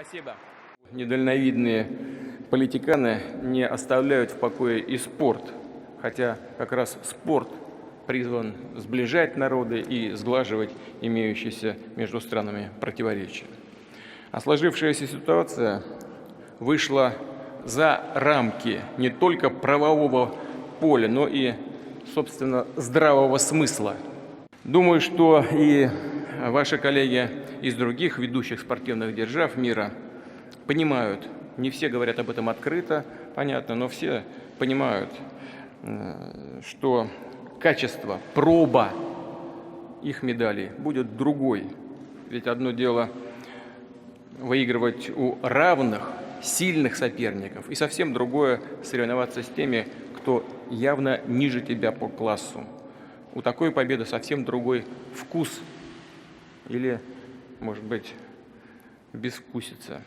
Спасибо. Недальновидные политиканы не оставляют в покое и спорт, хотя как раз спорт призван сближать народы и сглаживать имеющиеся между странами противоречия. А сложившаяся ситуация вышла за рамки не только правового поля, но и, собственно, здравого смысла. Думаю, что и ваши коллеги из других ведущих спортивных держав мира понимают, не все говорят об этом открыто, понятно, но все понимают, что качество, проба их медалей будет другой. Ведь одно дело выигрывать у равных, сильных соперников, и совсем другое соревноваться с теми, кто явно ниже тебя по классу. У такой победы совсем другой вкус или, может быть, безвкусица.